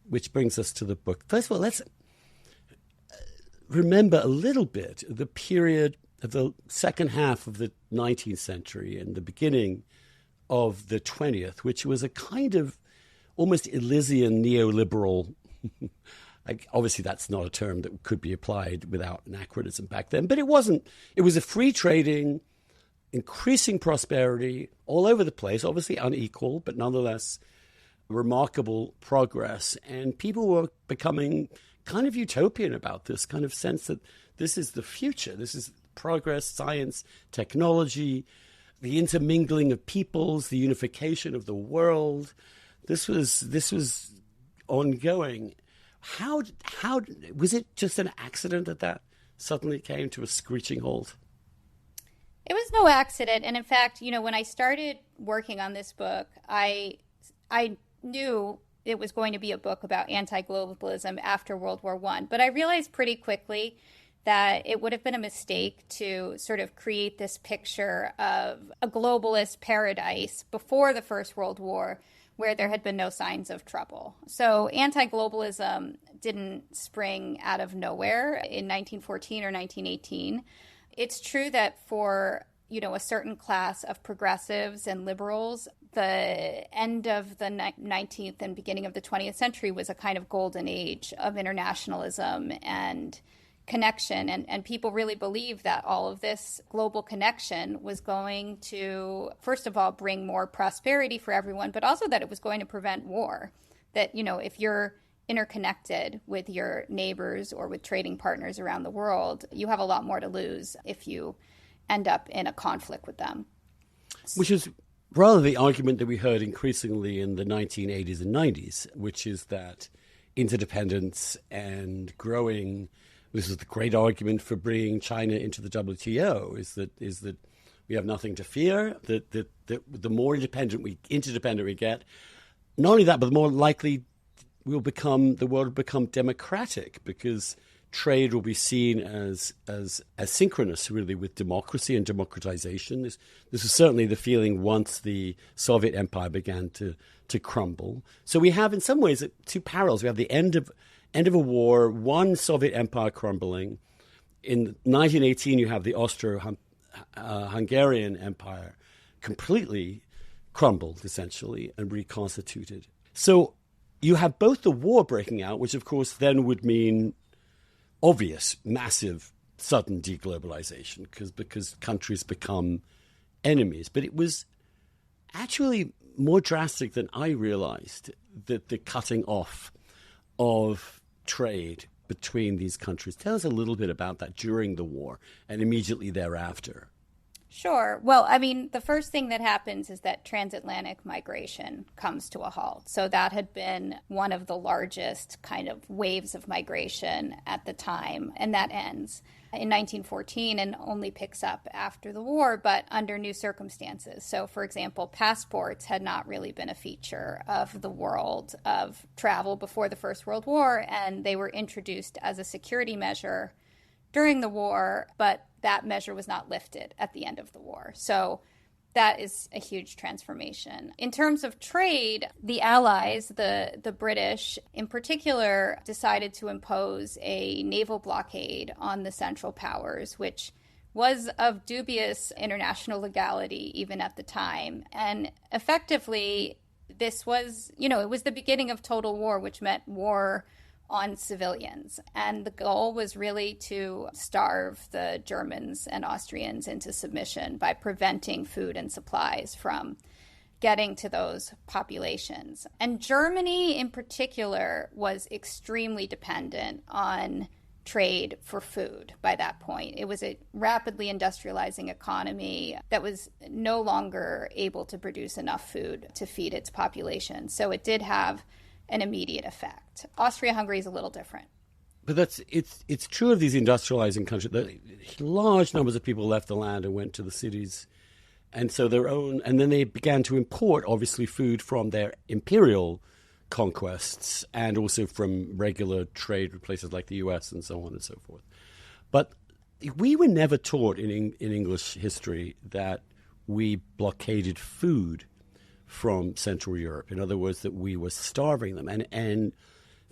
which brings us to the book. First of all, let's remember a little bit the period of the second half of the 19th century and the beginning of the 20th, which was a kind of almost Elysian neoliberal. Obviously, that's not a term that could be applied without anachronism back then, but it wasn't. It was a free trading, increasing prosperity all over the place, obviously unequal, but nonetheless remarkable progress. And people were becoming kind of utopian about this kind of sense that this is the future. This is progress, science, technology, the intermingling of peoples, the unification of the world. This was ongoing. How was it just an accident that suddenly came to a screeching halt? It was no accident. And in fact, when I started working on this book, I knew it was going to be a book about anti-globalism after World War I. But I realized pretty quickly that it would have been a mistake to sort of create this picture of a globalist paradise before the First World War where there had been no signs of trouble. So anti-globalism didn't spring out of nowhere in 1914 or 1918. It's true that for a certain class of progressives and liberals, the end of the 19th and beginning of the 20th century was a kind of golden age of internationalism and connection. And people really believed that all of this global connection was going to, first of all, bring more prosperity for everyone, but also that it was going to prevent war. That, if you're interconnected with your neighbors or with trading partners around the world, you have a lot more to lose if you end up in a conflict with them. Which is rather the argument that we heard increasingly in the 1980s and 90s, which is that interdependence and growing, this is the great argument for bringing China into the WTO, is that we have nothing to fear, that the more interdependent we get, not only that, but the more likely the world will become democratic, because trade will be seen as synchronous, really, with democracy and democratization. This was certainly the feeling once the Soviet Empire began to crumble. So we have, in some ways, two parallels. We have the end of a war, one Soviet Empire crumbling. In 1918, you have the Austro-Hungarian Empire completely crumbled, essentially, and reconstituted. So you have both the war breaking out, which, of course, then would mean obvious, massive, sudden deglobalization because countries become enemies. But it was actually more drastic than I realized, that the cutting off of trade between these countries. Tell us a little bit about that during the war and immediately thereafter. Sure. Well, the first thing that happens is that transatlantic migration comes to a halt. So that had been one of the largest kind of waves of migration at the time, and that ends in 1914 and only picks up after the war, but under new circumstances. So, for example, passports had not really been a feature of the world of travel before the First World War, and they were introduced as a security measure during the war, but that measure was not lifted at the end of the war. So that is a huge transformation. In terms of trade, the Allies, the British in particular, decided to impose a naval blockade on the Central Powers, which was of dubious international legality even at the time. And effectively, this was, it was the beginning of total war, which meant war on civilians. And the goal was really to starve the Germans and Austrians into submission by preventing food and supplies from getting to those populations. And Germany in particular was extremely dependent on trade for food by that point. It was a rapidly industrializing economy that was no longer able to produce enough food to feed its population. So it did have an immediate effect. Austria-Hungary is a little different. But it's true of these industrializing countries that large numbers of people left the land and went to the cities, and so and then they began to import, obviously, food from their imperial conquests and also from regular trade with places like the U.S. and so on and so forth. But we were never taught in English history that we blockaded food from Central Europe. In other words, that we were starving them. And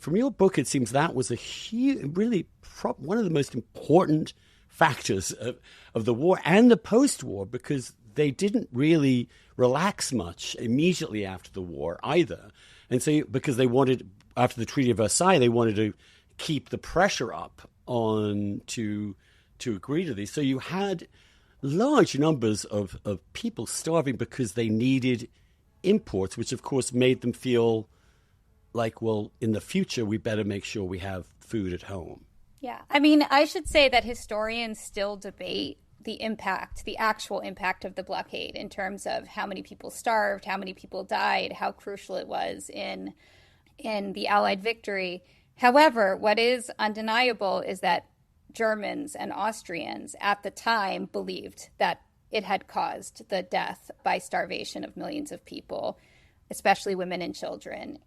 from your book, it seems that was a huge, really one of the most important factors of the war and the post-war, because they didn't really relax much immediately after the war either. And so because they wanted, after the Treaty of Versailles, they wanted to keep the pressure up on to agree to these. So you had large numbers of people starving because they needed imports, which of course made them feel like, well, in the future, we better make sure we have food at home. Yeah. I mean, I should say that historians still debate the impact, the actual impact of the blockade in terms of how many people starved, how many people died, how crucial it was in the Allied victory. However, what is undeniable is that Germans and Austrians at the time believed that it had caused the death by starvation of millions of people, especially women and children.